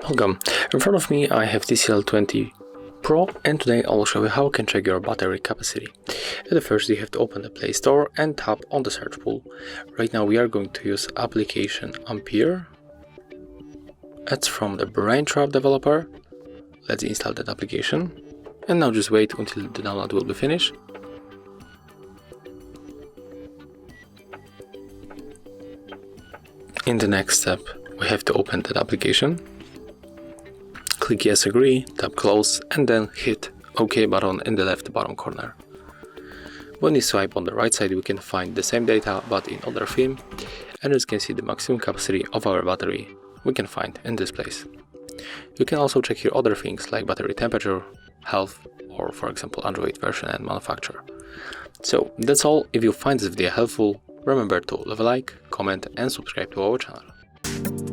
Welcome. In front of me I have TCL 20 Pro, and today I will show you how you can check your battery capacity. At first you have to open the Play Store and tap on the search pool. Right now we are going to use application Ampere. It's from the Braintrap developer. Let's install that application. And now just wait until the download will be finished. In the next step we have to open that application. Click yes, agree, tap close, and then hit OK button in the left bottom corner. When you swipe on the right side, we can find the same data but in other theme, and as you can see, the maximum capacity of our battery we can find in this place. You can also check here other things like battery temperature, health, or for example Android version and manufacturer. So that's all. If you find this video helpful, remember to leave a like, comment and subscribe to our channel.